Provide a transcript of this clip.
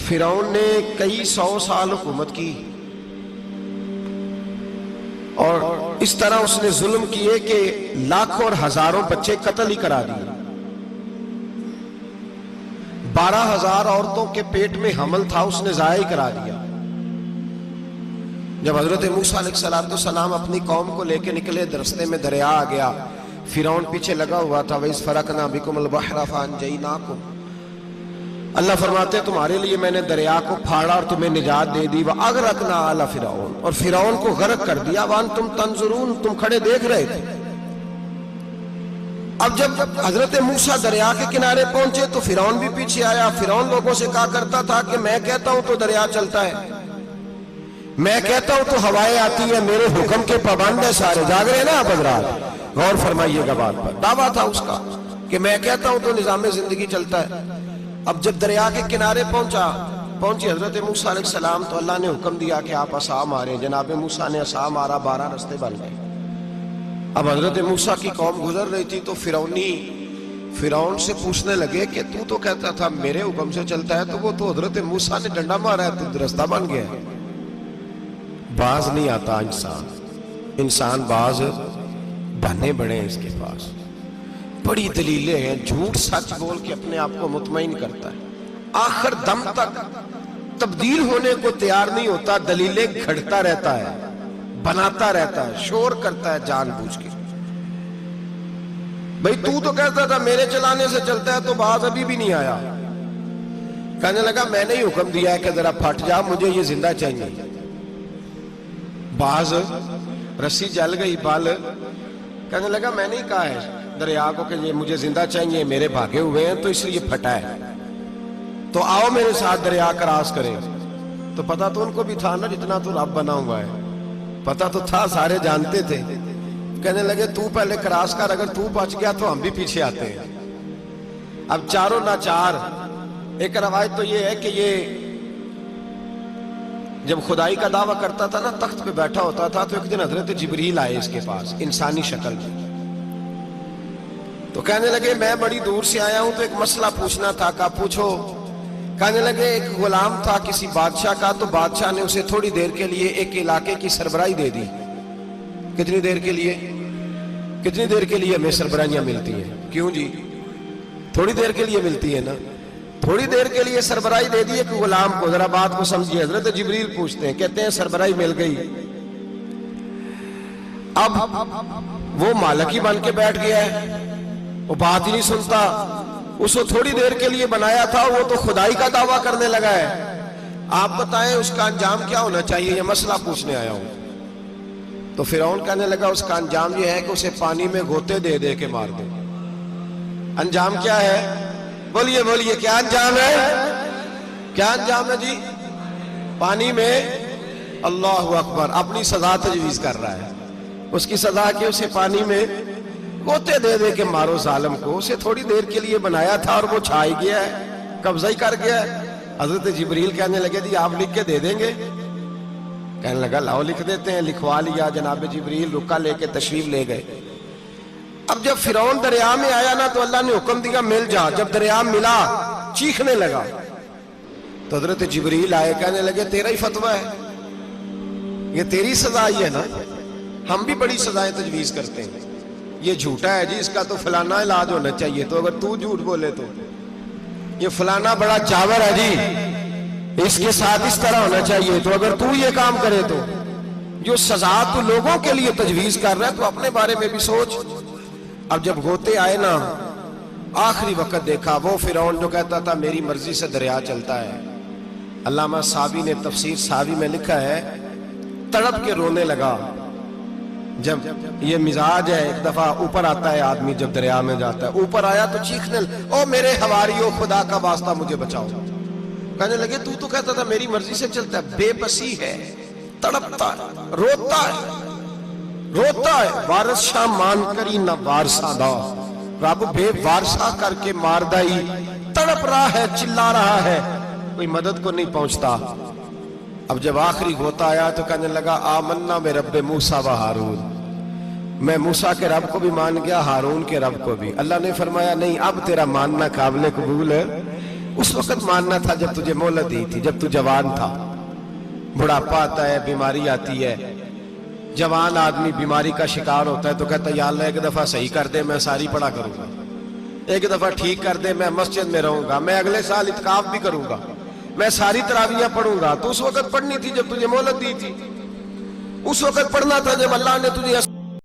فرعون نے کئی 100 سال حکومت کی اور اس طرح اس نے ظلم کیے کہ لاکھوں اور ہزاروں بچے قتل ہی کرا دیے. 12,000 عورتوں کے پیٹ میں حمل تھا، اس نے ضائع کرا دیا. جب حضرت موسیٰ علیہ السلام اپنی قوم کو لے کے نکلے، راستے میں دریا آ گیا، فرعون پیچھے لگا ہوا تھا. وَإِذْ فَرَقْنَا بِكُمُ الْبَحْرَ فَأَنْجَيْنَاكُمْ، اللہ فرماتے تمہارے لیے میں نے دریا کو پھاڑا اور تمہیں نجات دے دی. وَأَغْرَقْنَا آلَ فِرْعَوْنَ، اور فرعون کو غرق کر دیا. وَأَنْتُمْ تَنْظُرُونَ، تم کھڑے دیکھ رہے تھے. اب جب حضرت موسیٰ دریا کے کنارے پہنچے تو فرعون بھی پیچھے آیا. فرعون لوگوں سے کہا کرتا تھا کہ میں کہتا ہوں تو دریا چلتا ہے، میں کہتا ہوں تو ہوائیں آتی ہیں، میرے حکم کے پابند ہے سارے. جاگ رہے ہیں نا آپ حضرات؟ غور فرمائیے گا بات پر. دعویٰ تھا اس کا کہ میں کہتا ہوں تو نظام زندگی چلتا ہے. اب جب دریا کے کنارے پہنچی حضرت موسیٰ علیہ السلام تو اللہ نے حکم دیا کہ آپ عصا ماریں. جناب موسیٰ نے عصا مارا، 12 رستے بن گئے. اب حضرت موسیٰ کی قوم گزر رہی تھی تو فرعون سے پوچھنے لگے کہ تو کہتا تھا میرے حکم سے چلتا ہے، تو وہ تو حضرت موسیٰ نے ڈنڈا مارا ہے تو رستہ بن گیا. باز نہیں آتا انسان باز بہانے بڑے ہیں اس کے پاس، بڑی دلیلیں ہیں. جھوٹ سچ بول کے اپنے آپ کو مطمئن کرتا ہے، آخر دم تک تبدیل ہونے کو تیار نہیں ہوتا. دلیلیں گھڑتا رہتا ہے، بناتا رہتا ہے، شور کرتا ہے جان بوجھ کے. بھئی تو کہتا تھا میرے چلانے سے چلتا ہے، تو باز ابھی بھی نہیں آیا. کہنے لگا میں نے ہی حکم دیا ہے کہ ذرا پھٹ جا، مجھے یہ زندہ چاہیے. باز رسی جل گئی، بال کہنے لگا میں نے ہی کہا ہے دریا کو کہ یہ مجھے زندہ چاہیے، میرے بھاگے ہوئے ہیں تو اس لیے پھٹا ہے، تو آؤ میرے ساتھ دریا کراس کریں. تو پتا تو ان کو بھی تھا نا جتنا تو رب بنا ہوا ہے، پتا تو تھا، سارے جانتے تھے. کہنے لگے تو پہلے کراس کر، اگر تو بچ گیا تو ہم بھی پیچھے آتے ہیں. اب چاروں ناچار. ایک روایت تو یہ ہے کہ یہ جب خدائی کا دعویٰ کرتا تھا نا، تخت پہ بیٹھا ہوتا تھا، تو ایک دن حضرت جبریل آئے اس کے پاس انسانی شکل میں. تو کہنے لگے میں بڑی دور سے آیا ہوں تو ایک مسئلہ پوچھنا تھا. کہا پوچھو. کہنے لگے ایک غلام تھا کسی بادشاہ کا، تو بادشاہ نے اسے تھوڑی دیر کے لیے ایک علاقے کی سربراہی دے دی. کتنی دیر کے لیے ہمیں سربراہیاں ملتی ہیں؟ کیوں جی؟ تھوڑی دیر کے لیے ملتی ہے نا. تھوڑی دیر کے لیے سربراہی دے دی ایک غلام کو. ذرا بات کو سمجھیے. حضرت جبریل پوچھتے ہیں، کہتے ہیں سربراہی مل گئی. اب وہ مالک ہی بن کے بیٹھ گیا ہے، وہ بات ہی نہیں سنتا. اس کو تھوڑی دیر کے لیے بنایا تھا، وہ تو خدائی کا دعویٰ کرنے لگا ہے. آپ بتائیں اس کا انجام کیا ہونا چاہیے؟ یہ مسئلہ پوچھنے آیا ہوں. تو فرعون کہنے لگا اس کا انجام یہ ہے کہ اسے پانی میں گوتے دے دے کے مار دے. انجام کیا ہے؟ بولیے کیا انجام ہے؟ کیا انجام ہے جی؟ پانی میں. اللہ اکبر. اپنی سزا تجویز کر رہا ہے. اس کی سزا کہ اسے پانی میں گوتے دے دے کے مارو ظالم کو. اسے تھوڑی دیر کے لیے بنایا تھا اور وہ چھا ہی گیا ہے، قبضہ ہی کر گیا ہے. حضرت جبریل کہنے لگے جی آپ لکھ کے دے دیں گے؟ کہنے لگا لاؤ لکھ دیتے ہیں. لکھوا لیا. جناب جبریل رکا لے کے تشریف لے گئے. اب جب فرعون دریا میں آیا نا تو اللہ نے حکم دیا مل جا. جب دریا ملا چیخنے لگا تو حضرت جبریل آئے. کہنے لگے تیرا ہی فتویٰ ہے، یہ تیری سزا ہی ہے نا. ہم بھی بڑی سزائیں تجویز کرتے ہیں. یہ جھوٹا ہے جی، اس کا تو فلانا علاج ہونا چاہیے. تو اگر تو جھوٹ بولے تو یہ فلانا بڑا جاور ہے جی، اس کے ساتھ اس طرح ہونا چاہیے. تو اگر تو یہ کام کرے تو جو سزا تو لوگوں کے لیے تجویز کر رہا ہے تو اپنے بارے میں بھی سوچ. اب جب گوتے آئے نا، آخری وقت دیکھا وہ فرعون جو کہتا تھا میری مرضی سے دریا چلتا ہے. علامہ صاوی نے تفسیر صاوی میں لکھا ہے تڑپ کے رونے لگا. جب یہ مزاج ہے، ایک دفعہ اوپر آتا ہے آدمی جب دریا میں جاتا ہے، اوپر آیا تو چیخنے او میرے حواریوں خدا کا واسطہ مجھے بچاؤ. کہنے لگے تو کہتا تھا میری مرضی سے چلتا ہے. بے بسی ہے، تڑپتا ہے، روتا ہے. وارث شاہ مان کری نہ وارثہ دا، رب بے وارثہ کر کے مار دائی. تڑپ رہا ہے، چلا رہا ہے، کوئی مدد کو نہیں پہنچتا. اب جب آخری ہوتا آیا تو کہنے لگا آمنا میں رب موسیٰ و ہارون، میں موسیٰ کے رب کو بھی مان گیا، ہارون کے رب کو بھی. اللہ نے فرمایا نہیں، اب تیرا ماننا قابل قبول اس وقت ماننا تھا جب تجھے مہلت دی تھی، جب تو جوان تھا. بڑھاپا آتا ہے، بیماری آتی ہے، جوان آدمی بیماری کا شکار ہوتا ہے تو کہتا ہے یا اللہ ایک دفعہ صحیح کر دے، میں ساری پڑھا کروں گا، ایک دفعہ ٹھیک کر دے، میں مسجد میں رہوں گا، میں اگلے سال اعتکاف بھی کروں گا، میں ساری تراویحیں پڑھوں گا. تو اس وقت پڑھنی تھی جب تجھے مہلت دی تھی، اس وقت پڑھنا تھا جب اللہ نے تجھے